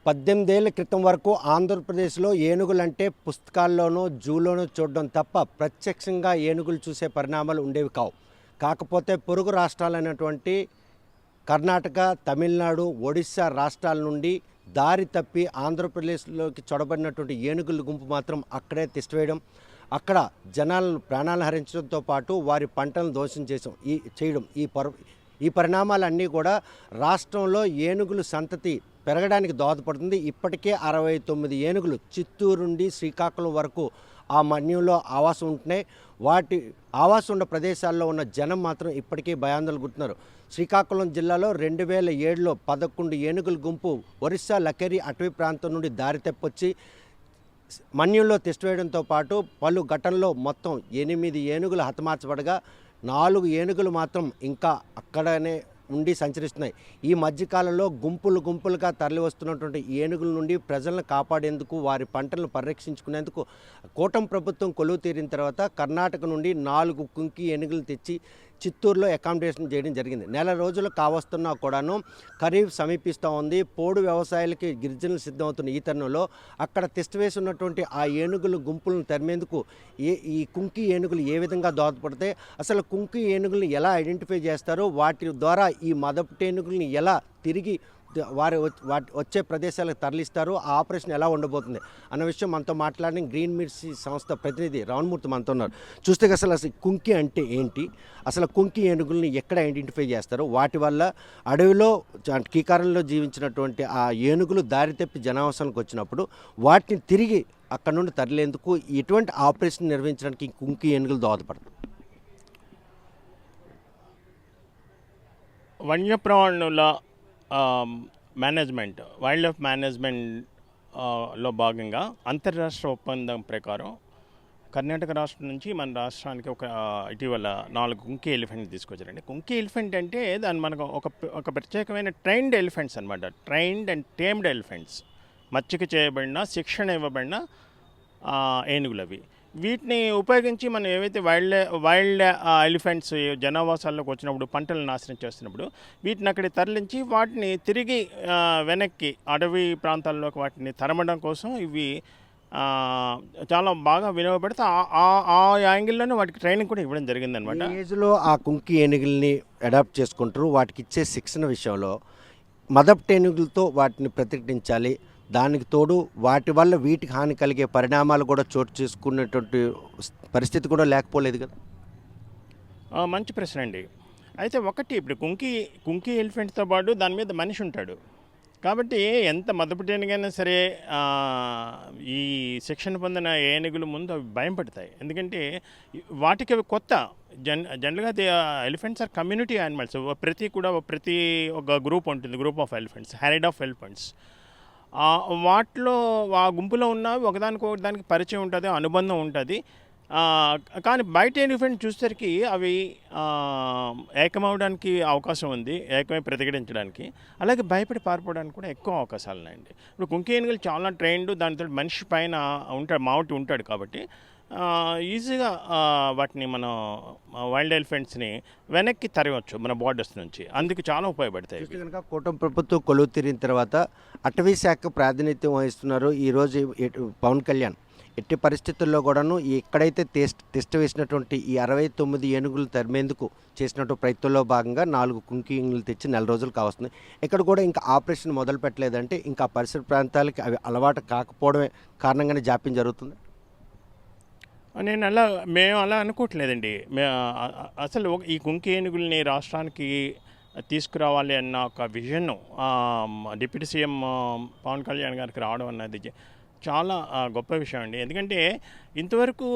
18 ఏళ్ల క్రితం వరకు ఆంధ్రప్రదేశ్లో ఏనుగులంటే పుస్తకాల్లోనూ జూలోనూ చూడడం తప్ప ప్రత్యక్షంగా ఏనుగులు చూసే పరిణామాలు ఉండేవి కావు. కాకపోతే పొరుగు రాష్ట్రాలైనటువంటి కర్ణాటక, తమిళనాడు, ఒడిశా రాష్ట్రాల నుండి దారి తప్పి ఆంధ్రప్రదేశ్లోకి చొరబడినటువంటి ఏనుగుల గుంపు మాత్రం అక్కడే తిష్టవేయడం, అక్కడ జనాలను ప్రాణాలను హరించడంతో పాటు వారి పంటలను ధ్వంసం చేయడం ఈ పరిణామాలన్నీ కూడా రాష్ట్రంలో ఏనుగుల సంతతి పెరగడానికి దోహదపడుతుంది. ఇప్పటికే 69 ఏనుగులు చిత్తూరు నుండి శ్రీకాకుళం వరకు ఆ మన్యంలో ఆవాసం ఉంటున్నాయి. వాటి ఆవాసం ఉన్న ప్రదేశాల్లో ఉన్న జనం మాత్రం ఇప్పటికీ భయాందోళన గుర్తున్నారు. శ్రీకాకుళం జిల్లాలో 2007లో 11 ఏనుగుల గుంపు ఒరిస్సా లకేరి అటవీ ప్రాంతం నుండి దారి తప్పొచ్చి మన్యంలో తిష్టవేయడంతో పాటు పలు ఘటనలో మొత్తం 8 ఏనుగులు హతమార్చబడగా 4 ఏనుగులు మాత్రం ఇంకా అక్కడనే ఉండి సంచరిస్తున్నాయి. ఈ మధ్యకాలంలో గుంపులుగా తరలి వస్తున్నటువంటి ఏనుగుల నుండి ప్రజలను కాపాడేందుకు, వారి పంటలను పరిరక్షించుకునేందుకు కూటమి ప్రభుత్వం కొలువు తీరిన తర్వాత కర్ణాటక నుండి 4 కుంకి ఏనుగులు తెచ్చి చిత్తూరులో అకామిడేషన్ చేయడం జరిగింది. నెల రోజులు కావస్తున్నా కూడాను ఖరీఫ్ సమీపిస్తూ ఉంది. పోడు వ్యవసాయాలకి గిరిజనులు సిద్ధమవుతున్న ఈ తరుణంలో అక్కడ తిష్టవేసి ఉన్నటువంటి ఆ ఏనుగుల గుంపులను తరిమేందుకు ఈ కుంకి ఏనుగులు ఏ విధంగా దోహదపడతాయి, అసలు కుంకి ఏనుగులను ఎలా ఐడెంటిఫై చేస్తారో, వాటి ద్వారా ఈ మదపు ఏనుగుల్ని ఎలా తిరిగి వారి వచ్చే ప్రదేశాలకు తరలిస్తారు, ఆ ఆపరేషన్ ఎలా ఉండబోతుంది అన్న విషయం మనతో మాట్లాడిన గ్రీన్ మిర్చి సంస్థ ప్రతినిధి రావణమూర్తి మనతో ఉన్నారు. చూస్తే అసలు కుంకి అంటే ఏంటి, అసలు కుంకి ఏనుగుల్ని ఎక్కడ ఐడెంటిఫై చేస్తారు, వాటి వల్ల అడవిలో కీకారంలో జీవించినటువంటి ఆ ఏనుగులు దారి తప్పి జనావాసానికి వచ్చినప్పుడు వాటిని తిరిగి అక్కడ నుండి తరలేందుకు ఎటువంటి ఆపరేషన్ నిర్వహించడానికి కుంకి ఏనుగులు దోహదపడతాయి? వన్యప్రాణుల మేనేజ్మెంట్, వైల్డ్ లైఫ్ మేనేజ్మెంట్లో భాగంగా అంతర్రాష్ట్ర ఒప్పందం ప్రకారం కర్ణాటక రాష్ట్రం నుంచి మన రాష్ట్రానికి ఇటీవల 4 కుంకి ఎలిఫెంట్ తీసుకొచ్చారండి. కుంకి ఎలిఫెంట్ అంటే దాని మనకు ఒక ప్రత్యేకమైన ట్రైన్డ్ ఎలిఫెంట్స్ అనమాట. ట్రైన్డ్ అండ్ టేమ్డ్ ఎలిఫెంట్స్, మచ్చిక చేయబడిన, శిక్షణ ఇవ్వబడిన ఏనుగులు అవి. వీటిని ఉపయోగించి మనం ఏవైతే వైల్డ్ ఎలిఫెంట్స్ జనావాసాల్లోకి వచ్చినప్పుడు పంటలను నాశనం చేస్తున్నప్పుడు వీటిని అక్కడికి తరలించి వాటిని తిరిగి వెనక్కి అడవి ప్రాంతాల్లోకి వాటిని తరమడం కోసం ఇవి చాలా బాగా వినియోగపడితే ఆ యాంగిల్లోనే వాటికి ట్రైనింగ్ కూడా ఇవ్వడం జరిగిందనమాట. ఈ ఏజ్లో ఆ కుంకి ఏనుగుల్ని అడాప్ట్ చేసుకుంటారు. వాటికి ఇచ్చే శిక్షణ విషయంలో మదపు ఏనుగులతో వాటిని ప్రతిఘటించాలి. దానికి తోడు వాటి వల్ల వీటికి హాని కలిగే పరిణామాలు కూడా చోటు చేసుకునేటువంటి పరిస్థితి కూడా లేకపోలేదు కదా. మంచి ప్రశ్న అండి. అయితే ఇప్పుడు కుంకి ఎలిఫెంట్తో పాటు దాని మీద మనిషి ఉంటాడు కాబట్టి ఎంత మదపుటేనుగైనా సరే ఈ శిక్షణ పొందిన ఏనుగులు ముందు అవి భయం పడతాయి. ఎందుకంటే వాటికి అవి కొత్త. జనరల్గా ఎలిఫెంట్స్ ఆర్ కమ్యూనిటీ యానిమల్స్. ప్రతి ఒక గ్రూప్ ఉంటుంది, group of elephants, herd of elephants. వాటిలో ఆ గుంపులో ఉన్నవి ఒకదానికి పరిచయం ఉంటుంది, అనుబంధం ఉంటుంది. కానీ బయట ఎలిఫెంట్ చూసేసరికి అవి ఏకమవడానికి అవకాశం ఉంది, ఏకమై ప్రతిఘటించడానికి, అలాగే భయపడి పారిపోవడానికి కూడా ఎక్కువ అవకాశాలు ఉన్నాయండి. ఇప్పుడు కుంకి ఏనుగులు చాలా ట్రైన్డ్, దానితో మనిషి పైన మావటి ఉంటాడు కాబట్టి ఈజీగా వాటిని మనం వైల్డ్ ఎలిఫెంట్స్ని వెనక్కి తరవచ్చు మన బార్డర్స్ నుంచి. అందుకు చాలా ఉపయోగపడతాయి. కనుక కూటమి ప్రభుత్వం కొలువు తీరిన తర్వాత అటవీ శాఖ ప్రాతినిధ్యం వహిస్తున్నారు ఈరోజు పవన్ కళ్యాణ్. ఎట్టి పరిస్థితుల్లో కూడాను ఎక్కడైతే టెస్ట్ వేసినటువంటి ఈ 69 ఏనుగులు తరిమేందుకు చేసినట్టు ప్రయత్నంలో భాగంగా 4 కుంకి ఏనుగులు తెచ్చి నెల రోజులు కావస్తుంది. ఇక్కడ కూడా ఇంకా ఆపరేషన్ మొదలు పెట్టలేదంటే ఇంకా పరిసర ప్రాంతాలకి అవి అలవాటు కాకపోవడమే కారణంగానే జాప్యం జరుగుతుంది. మేము అలా అనుకోవట్లేదండి. అసలు ఈ కుంకి ఏనుగుల్ని రాష్ట్రానికి తీసుకురావాలి అన్న ఒక vision deputy CM Pawan Kalyan గారికి రావడం అన్నది చాలా గొప్ప విషయం అండి. ఎందుకంటే ఇంతవరకు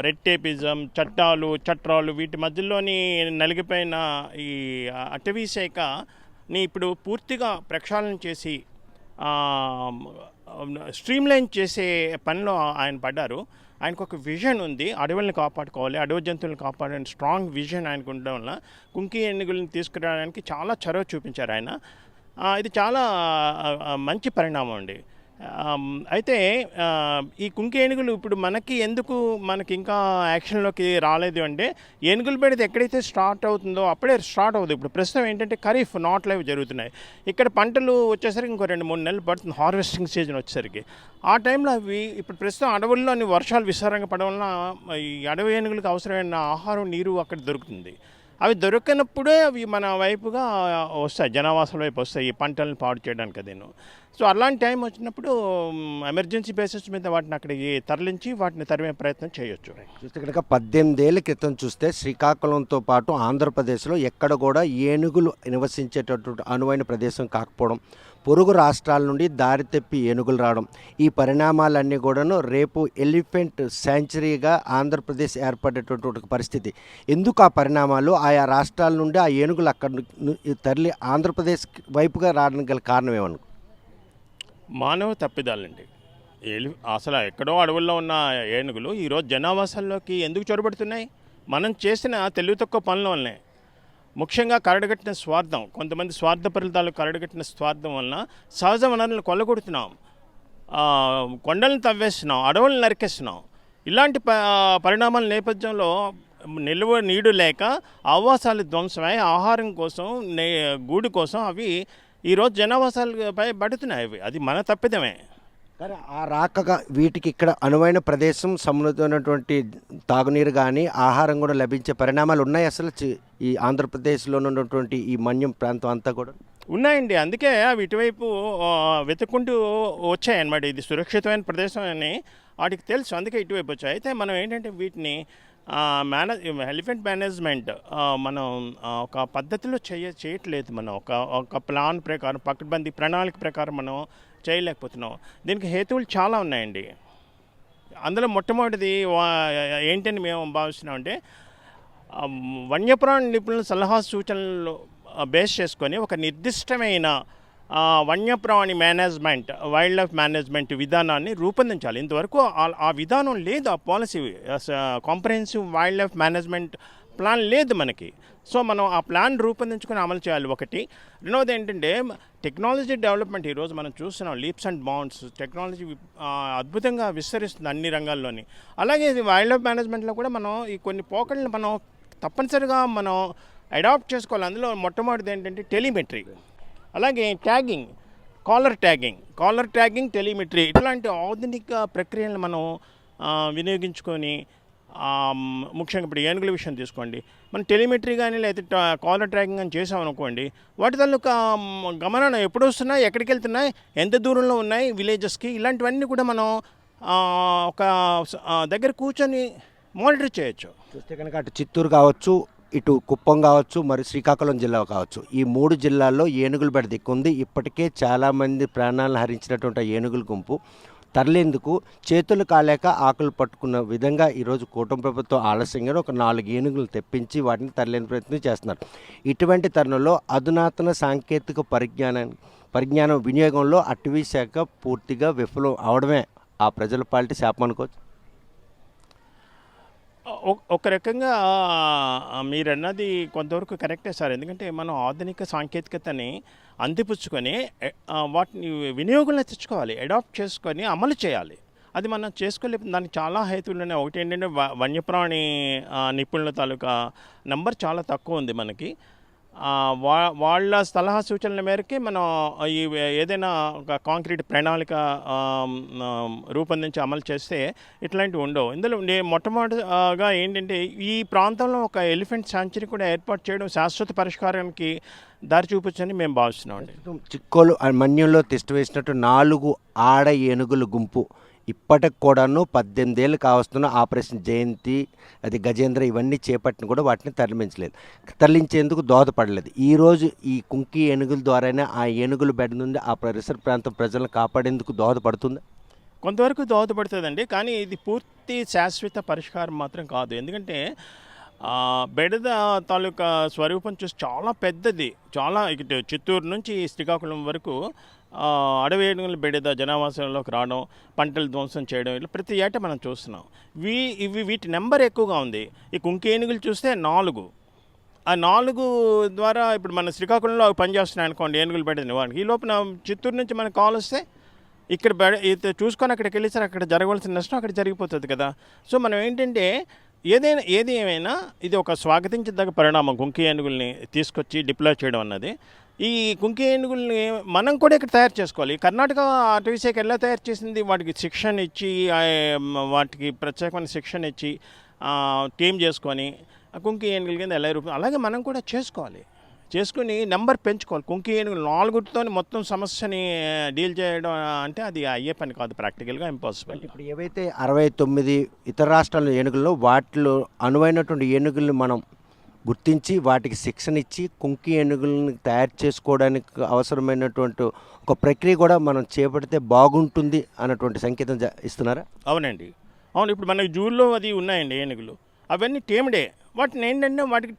రెడ్ టేపిజం, చట్టాలు వీటి మధ్యలోని నలిగిపోయిన ఈ అటవీ శాఖని ఇప్పుడు పూర్తిగా ప్రక్షాళన చేసి స్ట్రీమ్లైన్ చేసే పనిలో ఆయన పడ్డారు. ఆయనకు ఒక విజన్ ఉంది, అడవులను కాపాడుకోవాలి, అడవి జంతువులను కాపాడే స్ట్రాంగ్ విజన్ ఆయనకు ఉండడం వల్ల కుంకి ఏనుగులను తీసుకురావడానికి చాలా చొరవ చూపించారు ఆయన. ఇది చాలా మంచి పరిణామం అండి. అయితే ఈ కుంకి ఏనుగులు ఇప్పుడు మనకి ఇంకా యాక్షన్లోకి రాలేదు అంటే ఏనుగుల బెడద ఎక్కడైతే స్టార్ట్ అవుతుందో అప్పుడే స్టార్ట్ అవుతుంది. ఇప్పుడు ప్రస్తుతం ఏంటంటే ఖరీఫ్ నాట్ లైవ్ జరుగుతున్నాయి. ఇక్కడ పంటలు వచ్చేసరికి ఇంకో 2-3 నెలలు పడుతుంది హార్వెస్టింగ్ సీజన్ వచ్చేసరికి. ఆ టైంలో అవి ఇప్పుడు ప్రస్తుతం అడవుల్లోని వర్షాలు విస్తారంగా పడడం వలన ఈ అడవి ఏనుగులకు అవసరమైన ఆహారం నీరు అక్కడ దొరుకుతుంది. అవి దొరకనప్పుడే అవి మన వైపుగా వస్తాయి, జనావాసాల వైపు వస్తాయి ఈ పంటలను పాడు చేయడానికి అదేను. సో అలాంటి టైం వచ్చినప్పుడు ఎమర్జెన్సీ బేసిస్ మీద వాటిని అక్కడికి తరలించి వాటిని తరిమే ప్రయత్నం చేయొచ్చు. చూస్తే కనుక 18 ఏళ్ల క్రితం చూస్తే శ్రీకాకుళంతో పాటు ఆంధ్రప్రదేశ్లో ఎక్కడ కూడా ఏనుగులు నివసించేటటువంటి అనువైన ప్రదేశం కాకపోవడం, పొరుగు రాష్ట్రాల నుండి దారి తెప్పి ఏనుగులు రావడం, ఈ పరిణామాలన్నీ కూడాను రేపు ఎలిఫెంట్ శాంచురీగా ఆంధ్రప్రదేశ్ ఏర్పడేటటువంటి పరిస్థితి. ఎందుకు ఆ పరిణామాలు? ఆయా రాష్ట్రాల నుండి ఆ ఏనుగులు తరలి ఆంధ్రప్రదేశ్ వైపుగా రావడానికి గల కారణం ఏమను? మానవ తప్పిదాలండి. అసలు ఎక్కడో అడవుల్లో ఉన్న ఏనుగులు ఈరోజు జనావాసాల్లోకి ఎందుకు చొరబడుతున్నాయి? మనం చేసిన తెలివి తక్కువ పనుల వల్లనే. ముఖ్యంగా కరడుగట్టిన స్వార్థం, కొంతమంది స్వార్థపరితాలు కరడుగట్టిన స్వార్థం వలన సహజ వనరులను కొల్లగొడుతున్నాం, కొండలను తవ్వేస్తున్నాం, అడవులను నరికేస్తున్నాం. ఇలాంటి పరిణామాల నేపథ్యంలో నీడు లేక ఆవాసాలు ధ్వంసమై ఆహారం కోసం గూడు కోసం అవి ఈరోజు జనావాసాలపై పడుతున్నాయి. అది మన తప్పిదమే. కానీ ఆ రాకగా వీటికి ఇక్కడ అనువైన ప్రదేశం, సమృద్ధమైనటువంటి తాగునీరు కానీ ఆహారం కూడా లభించే పరిణామాలు ఉన్నాయి అసలు ఈ ఆంధ్రప్రదేశ్లో ఉన్నటువంటి ఈ మన్యం ప్రాంతం అంతా కూడా ఉన్నాయండి. అందుకే అవి ఇటువైపు వెతుక్కుంటూ వచ్చాయన్నమాట. ఇది సురక్షితమైన ప్రదేశం అని వాటికి తెలుసు, అందుకే ఇటువైపు వచ్చాయి. అయితే మనం ఏంటంటే వీటిని ఎలిఫెంట్ మేనేజ్మెంట్ మనం ఒక పద్ధతిలో చేయట్లేదు. మనం ఒక ప్లాన్ ప్రకారం, పకడ్బందీ ప్రణాళిక ప్రకారం మనం చేయలేకపోతున్నాం. దీనికి హేతువులు చాలా ఉన్నాయండి. అందులో మొట్టమొదటిది ఏంటని మేము భావిస్తున్నామంటే, వన్యప్రాణి నిపుణుల సలహా సూచనలు బేస్ చేసుకొని ఒక నిర్దిష్టమైన వన్యప్రాణి మేనేజ్మెంట్, వైల్డ్ లైఫ్ మేనేజ్మెంట్ విధానాన్ని రూపొందించాలి. ఇంతవరకు ఆ విధానం లేదు. ఆ policy, comprehensive wild life management plan లేదు మనకి. సో మనం ఆ ప్లాన్ రూపొందించుకొని అమలు చేయాలి ఒకటి. రెండవది ఏంటంటే టెక్నాలజీ డెవలప్మెంట్. ఈరోజు మనం చూస్తున్నాం లీప్స్ అండ్ బౌండ్స్, టెక్నాలజీ అద్భుతంగా విస్తరిస్తుంది అన్ని రంగాల్లోని. అలాగే వైల్డ్ లైఫ్ మేనేజ్మెంట్లో కూడా మనం ఈ కొన్ని పోకడలను మనం తప్పనిసరిగా మనం అడాప్ట్ చేసుకోవాలి. అందులో మొట్టమొదటిది ఏంటంటే టెలిమెట్రీ, అలాగే ట్యాగింగ్, కాలర్ ట్యాగింగ్, టెలిమెట్రీ, ఇట్లాంటి ఆధునిక ప్రక్రియలను మనం వినియోగించుకొని, ముఖ్యంగా ఇప్పుడు ఏనుగుల విషయం తీసుకోండి. మనం టెలిమెట్రీ కానీ లేకపోతే కాలర్ ట్రాకింగ్ అని చేసామనుకోండి, వాటి తాలూకా గమనాలు ఎప్పుడు వస్తున్నాయి, ఎక్కడికి వెళ్తున్నాయి, ఎంత దూరంలో ఉన్నాయి విలేజెస్కి, ఇలాంటివన్నీ కూడా మనం ఒక దగ్గర కూర్చొని మానిటర్ చేయొచ్చు. చూస్తే కనుక అటు చిత్తూరు కావచ్చు, ఇటు కుప్పం కావచ్చు, మరి శ్రీకాకుళం జిల్లా కావచ్చు, ఈ 3 జిల్లాల్లో ఏనుగుల బెడద ఎక్కువ ఉంది. ఇప్పటికే చాలామంది ప్రాణాలను హరించినటువంటి ఏనుగుల గుంపు తరలేందుకు చేతులు కాలేక ఆకులు పట్టుకున్న విధంగా ఈరోజు కూటమి ప్రభుత్వం ఆలస్యంగా ఒక 4 ఏనుగులు తెప్పించి వాటిని తరలేని ప్రయత్నం చేస్తున్నారు. ఇటువంటి తరుణంలో అధునాతన సాంకేతిక పరిజ్ఞానం వినియోగంలో అటవీ శాఖ పూర్తిగా విఫలం అవడమే ఆ ప్రజల పాలిటీ శాపం అనుకోవచ్చు. ఒక రకంగా మీరన్నది కొంతవరకు కరెక్టే సార్. ఎందుకంటే మనం ఆధునిక సాంకేతికతని అందిపుచ్చుకొని వాటిని వినియోగంలో తెచ్చుకోవాలి, అడాప్ట్ చేసుకొని అమలు చేయాలి. అది మనం చేసుకోలేకపోతే దానికి చాలా హేతువులు ఉన్నాయి. ఒకటి ఏంటంటే వన్యప్రాణి నిపుణుల తాలూకా నంబర్ చాలా తక్కువ ఉంది మనకి. వాళ్ళ సలహా సూచనల మేరకే మనం ఈ ఏదైనా ఒక కాంక్రీట్ ప్రణాళిక రూపొందించి అమలు చేస్తే ఇట్లాంటివి ఉండవు. ఇందులో మొట్టమొదటిగా ఏంటంటే ఈ ప్రాంతంలో ఒక ఎలిఫెంట్ శాంచురీ కూడా ఏర్పాటు చేయడం శాశ్వత పరిష్కారానికి దారి చూపించని మేము భావిస్తున్నాం అండి. చిక్కోలు మన్యంలో తిష్ట వేసినట్టు 4 ఆడ ఏనుగుల గుంపు ఇప్పటికి కూడాను 18 ఏళ్ళు కావస్తున్న ఆపరేషన్ జయంతి, అది గజేంద్ర, ఇవన్నీ చేపట్టిన కూడా వాటిని తరలించేందుకు దోహదపడలేదు. ఈరోజు ఈ కుంకి ఏనుగుల ద్వారానే ఆ ఏనుగుల బెడ నుండి ఆ పరిసర ప్రాంతం ప్రజలను కాపాడేందుకు దోహదపడుతుంది. కొంతవరకు దోహదపడుతుందండి, కానీ ఇది పూర్తి శాశ్వత పరిష్కారం మాత్రం కాదు. ఎందుకంటే బెడద తాలూకా స్వరూపం చూసి చాలా పెద్దది. చాలా ఇటు చిత్తూరు నుంచి శ్రీకాకుళం వరకు అడవి ఏనుగుల బెడద జనావాసాల్లోకి రావడం, పంటలు ధ్వంసం చేయడం, ఇలా ప్రతి ఏటా మనం చూస్తున్నాం. వీటి నెంబర్ ఎక్కువగా ఉంది. ఈ కుంకి ఏనుగులు చూస్తే 4. ఆ 4 ద్వారా ఇప్పుడు మన శ్రీకాకుళంలో అవి పనిచేస్తున్నాయి అనుకోండి ఏనుగులు బెడద నివారణకి. ఈ లోపల చిత్తూరు నుంచి మనకు కాల్ వస్తే ఇక్కడ ఇది చూసుకొని అక్కడికి వెళ్ళేసరికి అక్కడ జరగవలసిన నష్టం అక్కడ జరిగిపోతుంది కదా. సో మనం ఏంటంటే ఏది ఏమైనా ఇది ఒక స్వాగతించదగ్గ పరిణామం కుంకి ఏనుగుల్ని తీసుకొచ్చి డిప్లాయ్ చేయడం అన్నది. ఈ కుంకి ఏనుగుల్ని మనం కూడా ఇక్కడ తయారు చేసుకోవాలి. కర్ణాటక అటవీ శాఖ ఎలా తయారు చేసింది, వాటికి శిక్షణ ఇచ్చి వాటికి ప్రత్యేకమైన శిక్షణ ఇచ్చి టీమ్ చేసుకొని కుంకి ఏనుగుల కింద ఎలా రూపాయలు అలాగే మనం కూడా చేసుకుని నెంబర్ పెంచుకోవాలి. కుంకి ఏనుగులు 4తో మొత్తం సమస్యని డీల్ చేయడం అంటే అది అయ్యే పని కాదు, ప్రాక్టికల్గా ఇంపాసిబుల్. ఇప్పుడు ఏవైతే 69 ఇతర రాష్ట్రాల ఏనుగుల్లో వాటిలో అనువైనటువంటి ఏనుగుల్ని మనం గుర్తించి వాటికి శిక్షణ ఇచ్చి కుంకి ఏనుగులను తయారు చేసుకోవడానికి అవసరమైనటువంటి ఒక ప్రక్రియ కూడా మనం చేపడితే బాగుంటుంది అన్నటువంటి సంకేతం ఇస్తున్నారా? అవునండి, అవును. ఇప్పుడు మనకి జూల్లో అది ఉన్నాయండి ఏనుగులు, అవన్నీ టేమ్డే. వాటిని ఏంటంటే వాటికి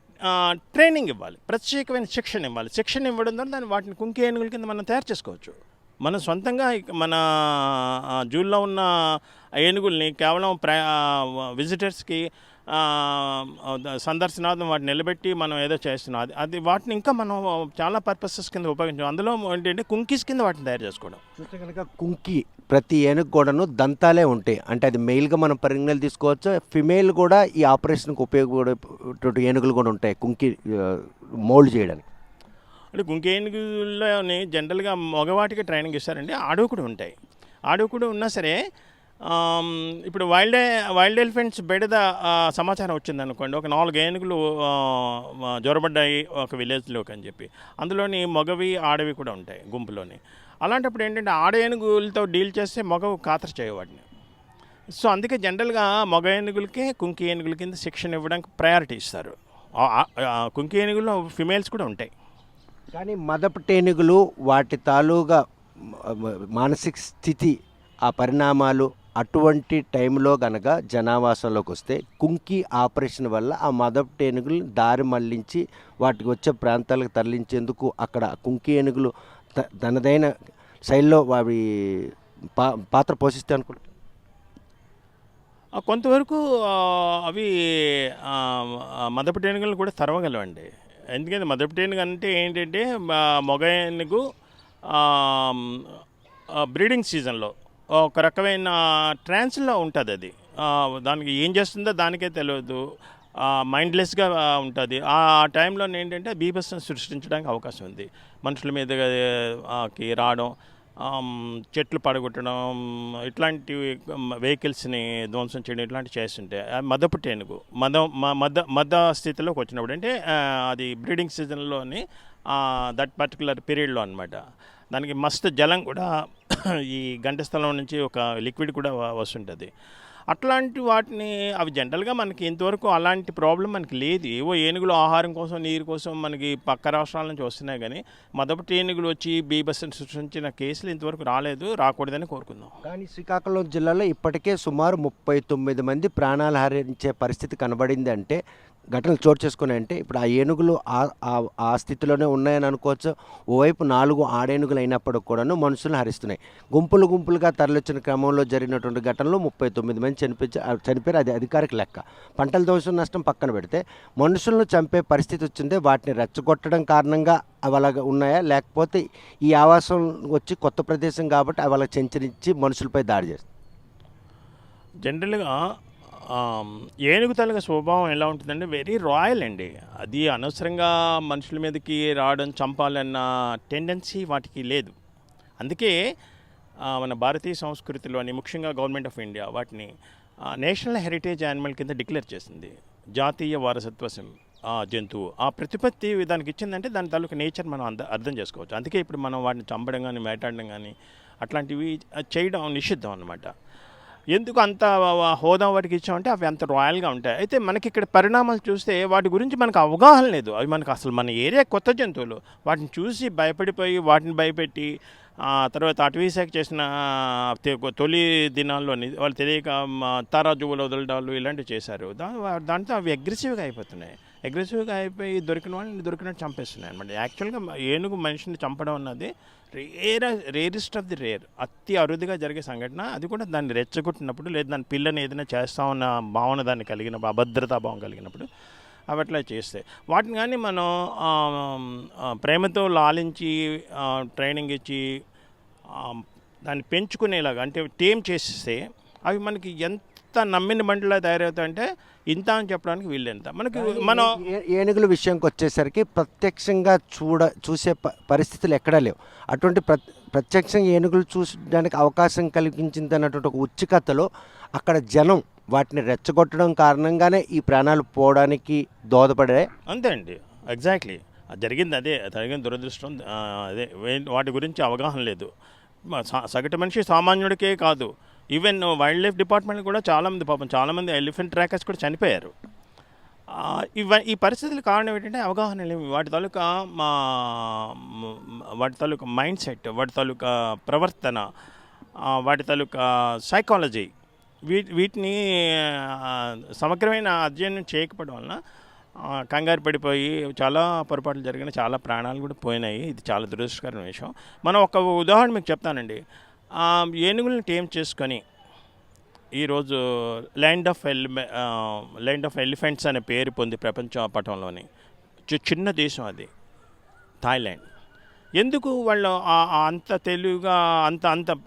ట్రైనింగ్ ఇవ్వాలి, ప్రత్యేకమైన శిక్షణ ఇవ్వాలి. శిక్షణ ఇవ్వడం ద్వారా వాటిని కుంకి ఏనుగుల కింద మనం తయారు చేసుకోవచ్చు. మనం సొంతంగా మన జూల్లో ఉన్న ఏనుగుల్ని కేవలం విజిటర్స్కి సందర్శనార్థం వాటిని నిలబెట్టి మనం ఏదో చేస్తున్నాం. అది వాటిని ఇంకా మనం చాలా పర్పసెస్ కింద ఉపయోగించాం. అందులో ఏంటంటే కుంకీస్ కింద వాటిని తయారు చేసుకోవడం. చూస్తే కనుక కుంకి ప్రతి ఏనుగు కూడాను దంతాలే ఉంటాయి. అంటే అది మెయిల్గా మనం పరిగణలు తీసుకోవచ్చు. ఫిమేల్ కూడా ఈ ఆపరేషన్కి ఉపయోగపడే ఏనుగులు కూడా ఉంటాయి కుంకి మోల్డ్ చేయడానికి. అంటే కుంకి ఏనుగుల్లోని జనరల్గా మగవాటికి ట్రైనింగ్ ఇస్తారండి. ఆడవి కూడా ఉంటాయి. ఆడవి కూడా ఉన్నా సరే ఇప్పుడు వైల్డ్ ఎలిఫెంట్స్ బెడద సమాచారం వచ్చింది అనుకోండి, ఒక 4 ఏనుగులు జ్వరబడ్డాయి ఒక విలేజ్లోకి అని చెప్పి, అందులోని మగవి ఆడవి కూడా ఉంటాయి గుంపులోని. అలాంటప్పుడు ఏంటంటే ఆడ ఏనుగులతో డీల్ చేస్తే మగవు ఖాతరు చేయవాడిని. సో అందుకే జనరల్గా మగ ఏనుగులకే కుంకి ఏనుగుల కింద శిక్షణ ఇవ్వడానికి ప్రయారిటీ ఇస్తారు. కుంకి ఏనుగుల్లో ఫిమేల్స్ కూడా ఉంటాయి. కానీ మదపు ఏనుగులు వాటి తాలూగా మానసిక స్థితి, ఆ పరిణామాలు అటువంటి టైంలో గనక జనావాసంలోకి వస్తే కుంకి ఆపరేషన్ వల్ల ఆ మదపు ఏనుగులు దారి మళ్లించి వాటికి వచ్చే ప్రాంతాలకు తరలించేందుకు అక్కడ కుంకి ఏనుగులు తనదైన శైలిలో అవి పాత్ర పోషిస్తాయి అనుకుంటా. కొంతవరకు అవి మదపు ఏనుగులను కూడా తరవగలవండి. ఎందుకంటే మదపు ఏనుగు అంటే ఏంటంటే మగ ఏనుగు బ్రీడింగ్ సీజన్లో ఒక రకమైన ట్రాన్స్లో ఉంటుంది. అది దానికి ఏం చేస్తుందో దానికే తెలియదు, మైండ్లెస్గా ఉంటుంది. ఆ టైంలో ఏంటంటే బీభత్సం సృష్టించడానికి అవకాశం ఉంది. మనుషుల మీదకి రావడం, చెట్లు పడగొట్టడం, ఇట్లాంటివి వెహికల్స్ని ధ్వంసం చేయడం, ఇట్లాంటివి చేస్తుంటే మదపు ఏనుగు మద స్థితిలోకి వచ్చినప్పుడు అంటే అది బ్రీడింగ్ సీజన్లోని దట్ పర్టికులర్ పీరియడ్లో అనమాట. దానికి మస్తు జలం కూడా ఈ గంట స్థలం నుంచి ఒక లిక్విడ్ కూడా వస్తుంటుంది. అట్లాంటి వాటిని అవి జనరల్గా మనకి ఇంతవరకు అలాంటి ప్రాబ్లం మనకి లేదు. ఏవో ఏనుగులు ఆహారం కోసం నీరు కోసం మనకి పక్క రాష్ట్రాల నుంచి వస్తున్నాయి, కానీ మదపు ఏనుగులు వచ్చి బీభత్సం సృష్టించిన కేసులు ఇంతవరకు రాలేదు, రాకూడదని కోరుకుందాం. కానీ శ్రీకాకుళం జిల్లాలో ఇప్పటికే సుమారు 39 మంది ప్రాణాలు హరించే పరిస్థితి కనబడింది. అంటే ఘటనలు చోటు చేసుకున్నాయంటే ఇప్పుడు ఆ ఏనుగులు ఆ స్థితిలోనే ఉన్నాయని అనుకోవచ్చు. ఓవైపు 4 ఆడేనుగులు అయినప్పటికి కూడాను మనుషులను హరిస్తున్నాయి. గుంపులుగా తరలించిన క్రమంలో జరిగినటువంటి ఘటనలో 39 మంది చనిపోయారు. అది అధికారిక లెక్క. పంటల దోషం నష్టం పక్కన పెడితే మనుషులను చంపే పరిస్థితి వచ్చింది. వాటిని రెచ్చగొట్టడం కారణంగా అవి అలాగ ఉన్నాయా, లేకపోతే ఈ ఆవాసం వచ్చి కొత్త ప్రదేశం కాబట్టి అవి అలా చెంచరించి మనుషులపై దాడి చేస్తాయి? జనరల్గా ఏనుగు తలగ స్వభావం ఎలా ఉంటుందంటే వెరీ రాయల్ అండి. అది అనవసరంగా మనుషుల మీదకి రావడం, చంపాలన్న టెండెన్సీ వాటికి లేదు. అందుకే మన భారతీయ సంస్కృతిలోని ముఖ్యంగా గవర్నమెంట్ ఆఫ్ ఇండియా వాటిని నేషనల్ హెరిటేజ్ యానిమల్ కింద డిక్లేర్ చేసింది. జాతీయ వారసత్వ జంతువు. ఆ ప్రతిపత్తి దానికి ఇచ్చిందంటే దాని తాలూకు నేచర్ మనం అర్థం చేసుకోవచ్చు. అందుకే ఇప్పుడు మనం వాటిని చంపడం కానీ వేటాడడం కానీ అట్లాంటివి చేయడం నిషిద్ధం అన్నమాట. ఎందుకు అంత హోదా వాటికి ఇచ్చామంటే అవి అంత రాయల్గా ఉంటాయి. అయితే మనకి ఇక్కడ పరిణామాలు చూస్తే వాటి గురించి మనకు అవగాహన లేదు. అవి మనకు అసలు మన ఏరియా కొత్త జంతువులు, వాటిని చూసి భయపడిపోయి వాటిని భయపెట్టి తర్వాత అటవీ శాఖ చేసిన తొలి దినాల్లోని వాళ్ళు తెలియక తారాజువులు వదలడాలు ఇలాంటివి చేశారు. దాంతో అవి అగ్రెసివ్గా అయిపోతున్నాయి. అగ్రెసివ్గా అయిపోయి దొరికిన వాళ్ళని దొరికినట్టు చంపేస్తున్నాయి అనమాట. యాక్చువల్గా ఏనుగు మనిషిని చంపడం అన్నది రేరెస్ట్ ఆఫ్ ది రేర్, అతి అరుదుగా జరిగే సంఘటన. అది కూడా దాన్ని రెచ్చగొట్టినప్పుడు, లేదా దాని పిల్లని ఏదైనా చేస్తామన్న భావన దాన్ని కలిగినప్పుడు, అభద్రతా భావం కలిగినప్పుడు అవి అట్లా చేస్తాయి. వాటిని కానీ మనం ప్రేమతో లాలించి ట్రైనింగ్ ఇచ్చి దాన్ని పెంచుకునేలాగా అంటే టేమ్ చేస్తే అవి మనకి ఎంత నమ్మిన బండిలా తయారవుతాయంటే ఇంత అని చెప్పడానికి వీళ్ళెంత మనకి మనం ఏనుగుల విషయంకి వచ్చేసరికి ప్రత్యక్షంగా చూసే పరిస్థితులు ఎక్కడా లేవు. అటువంటి ప్రత్యక్షంగా ఏనుగులు చూసడానికి అవకాశం కలిగించింది అన్నటువంటి ఒక ఉత్సుకతలో అక్కడ జనం వాటిని రెచ్చగొట్టడం కారణంగానే ఈ ప్రాణాలు పోవడానికి దోహదపడే. అంతే అండి, ఎగ్జాక్ట్లీ జరిగింది అదే, జరిగిన దురదృష్టం అదే. వాటి గురించి అవగాహన లేదు. సగటు మనిషి సామాన్యుడికే కాదు, ఈవెన్ వైల్డ్ లైఫ్ డిపార్ట్మెంట్ కూడా చాలామంది పాపం చాలామంది ఎలిఫెంట్ ట్రాకర్స్ కూడా చనిపోయారు. ఈ పరిస్థితుల కారణం ఏంటంటే అవగాహన లేవు. వాటి తాలూకా మైండ్ సెట్, వాటి తాలూకా ప్రవర్తన, వాటి తాలూకా సైకాలజీ, వీటిని సమగ్రమైన అధ్యయనం చేయకపోవడం వలన కంగారు పడిపోయి చాలా పొరపాట్లు జరిగిన, చాలా ప్రాణాలు కూడా పోయినాయి. ఇది చాలా దురదృష్టకరమైన విషయం. మనం ఒక ఉదాహరణ మీకు చెప్తానండి. ఏనుగులను టేమ్ చేసుకొని ఈరోజు ల్యాండ్ ఆఫ్ ఎలిఫెంట్స్ అనే పేరు పొంది ప్రపంచ పటంలోని చిన్న దేశం అది థాయిలాండ్. ఎందుకు వాళ్ళు అంత తెలివిగా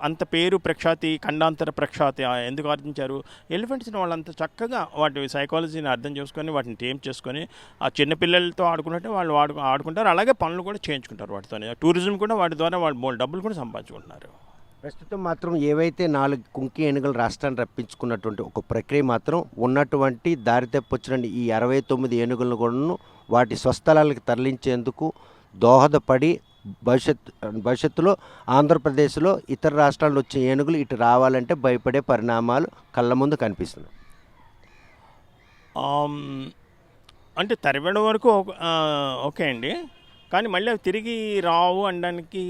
అంత పేరు ప్రఖ్యాతి, ఖండాంతర ప్రఖ్యాతి ఎందుకు ఆర్జించారు? ఎలిఫెంట్స్ని వాళ్ళంత చక్కగా వాటి సైకాలజీని అర్థం చేసుకొని వాటిని టేమ్ చేసుకొని ఆ చిన్నపిల్లలతో ఆడుకున్నట్టే వాళ్ళు ఆడుకుంటారు. అలాగే పనులు కూడా చేయించుకుంటారు వాటితోనే. టూరిజం కూడా వాటి ద్వారా వాళ్ళు డబ్బులు కూడా సంపాదించుకుంటున్నారు. ప్రస్తుతం మాత్రం ఏవైతే 4 కుంకి ఏనుగులు రాష్ట్రాన్ని రప్పించుకున్నటువంటి ఒక ప్రక్రియ మాత్రం ఉన్నటువంటి దారి తప్పొచ్చినటువంటి ఈ 69 ఏనుగులను కూడా వాటి స్వస్థలాలకు తరలించేందుకు దోహదపడి భవిష్యత్తులో ఆంధ్రప్రదేశ్లో ఇతర రాష్ట్రాల్లో వచ్చే ఏనుగులు ఇటు రావాలంటే భయపడే పరిణామాలు కళ్ళ ముందు కనిపిస్తున్నాయి. అంటే తరివేయడం వరకు ఓకే అండి, కానీ మళ్ళీ అవి తిరిగి రావు అనడానికి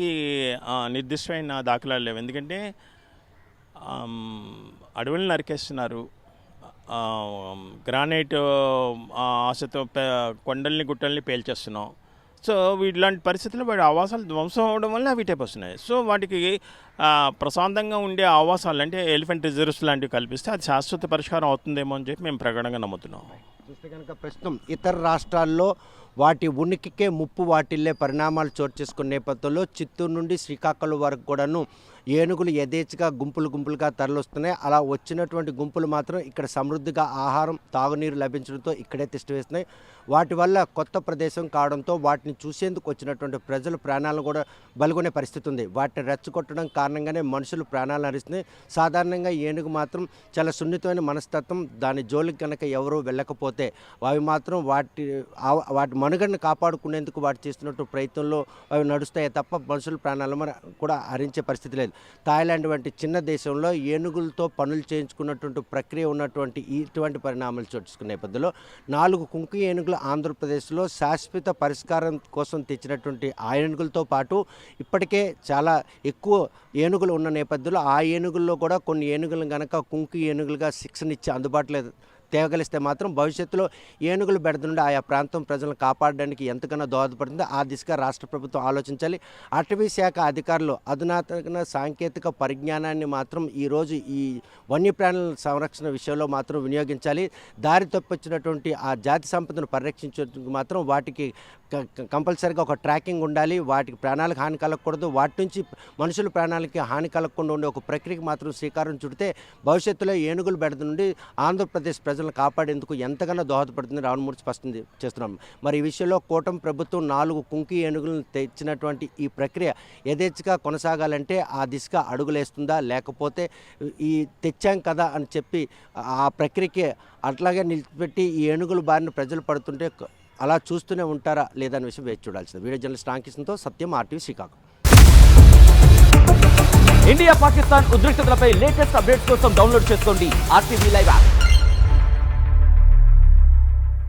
నిర్దిష్టమైన దాఖలాలు లేవు. ఎందుకంటే అడవులను నరికేస్తున్నారు, గ్రానైట్ ఆశతో కొండల్ని గుట్టల్ని పేల్చేస్తున్నాం. సో వీటిలాంటి పరిస్థితుల్లో వాటి ఆవాసాలు ధ్వంసం అవడం వల్ల వీటైపు వస్తున్నాయి. సో వాటికి ప్రశాంతంగా ఉండే ఆవాసాలు అంటే ఎలిఫెంట్ రిజర్వ్స్ లాంటివి కల్పిస్తే అది శాశ్వత పరిష్కారం అవుతుందేమో అని చెప్పి మేము ప్రగాఢంగా నమ్ముతున్నాం. చూస్తే కనుక ప్రస్తుతం ఇతర రాష్ట్రాల్లో వాటి ఉనికికే ముప్పు వాటిల్లే పరిణామాలు చోటు చేసుకున్న నేపథ్యంలో చిత్తూరు నుండి శ్రీకాకుళం వరకు కూడాను ఏనుగులు యథేచ్ఛగా గుంపులుగా తరలిస్తున్నాయి. అలా వచ్చినటువంటి గుంపులు మాత్రం ఇక్కడ సమృద్ధిగా ఆహారం, తాగునీరు లభించడంతో ఇక్కడే తిష్టవేస్తున్నాయి. వాటి వల్ల కొత్త ప్రదేశం కావడంతో వాటిని చూసేందుకు వచ్చినటువంటి ప్రజలు ప్రాణాలను కూడా బలుగొనే పరిస్థితి ఉంది. వాటిని రెచ్చగొట్టడం కారణంగానే మనుషులు ప్రాణాలు హరిస్తున్నాయి. సాధారణంగా ఏనుగు మాత్రం చాలా సున్నితమైన మనస్తత్వం. దాని జోలికి కనుక ఎవరూ వెళ్ళకపోతే అవి మాత్రం వాటి మనుగడను కాపాడుకునేందుకు వాటి చేస్తున్నట్టు ప్రయత్నంలో అవి నడుస్తాయి తప్ప మనుషుల ప్రాణాలను కూడా హరించే పరిస్థితి లేదు. థాయిలాండ్ వంటి చిన్న దేశంలో ఏనుగులతో పనులు చేయించుకున్నటువంటి ప్రక్రియ ఉన్నటువంటి ఇటువంటి పరిణామాలు చోటుకునే నేపథ్యంలో 4 కుంకి ఏనుగులు ఆంధ్రప్రదేశ్లో శాశ్వత పరిష్కారం కోసం తెచ్చినటువంటి ఆ ఏనుగులతో పాటు ఇప్పటికే చాలా ఎక్కువ ఏనుగులు ఉన్న నేపథ్యంలో ఆ ఏనుగుల్లో కూడా కొన్ని ఏనుగులను కనుక కుంకి ఏనుగులుగా శిక్షణ ఇచ్చి అందుబాటులో తేగలిస్తే మాత్రం భవిష్యత్తులో ఏనుగులు బెడద నుండి ఆయా ప్రాంతం ప్రజలను కాపాడడానికి ఎంతకన్నా దోహదపడుతుందో ఆ దిశగా రాష్ట్ర ప్రభుత్వం ఆలోచించాలి. అటవీ శాఖ అధికారులు అధునాతన సాంకేతిక పరిజ్ఞానాన్ని మాత్రం ఈరోజు ఈ వన్యప్రాణుల సంరక్షణ విషయంలో మాత్రం వినియోగించాలి. దారి తప్పొచ్చినటువంటి ఆ జాతి సంపదను పరిరక్షించేందుకు మాత్రం వాటికి కంపల్సరీగా ఒక ట్రాకింగ్ ఉండాలి. వాటికి ప్రాణాలకు హాని కలగకూడదు. వాటి నుంచి మనుషుల ప్రాణాలకి హాని కలగకుండా ఉండే ఒక ప్రక్రియకి మాత్రం శ్రీకారం చుడితే భవిష్యత్తులో ఏనుగులు బెడద నుండి ఆంధ్రప్రదేశ్ ప్రజలను కాపాడేందుకు ఎంతగానో దోహదపడుతుంది రావణమూర్తి స్పష్టం చేస్తున్నాం. మరి ఈ విషయంలో కూటమి ప్రభుత్వం 4 కుంకి ఏనుగులను తెచ్చినటువంటి ఈ ప్రక్రియ యథేచ్ఛగా కొనసాగాలంటే ఆ దిశగా అడుగులేస్తుందా, లేకపోతే ఈ తెచ్చాం కదా అని చెప్పి ఆ ప్రక్రియకి అట్లాగే నిలిచిపెట్టి ఈ ఏనుగుల బారిన ప్రజలు పడుతుంటే అలా చూస్తూనే ఉంటారా లేదనే విషయం వేచి చూడాల్సింది. వీడియో జర్నలిస్ట్ రాంకిషన్తో సత్యం, RTV శ్రీకాకుళం. ఇండియా పాకిస్తాన్ ఉద్రిక్తతలపై లేటెస్ట్ అప్డేట్స్ కోసం డౌన్లోడ్ చేసుకోండి RTV లైవ్ యాప్.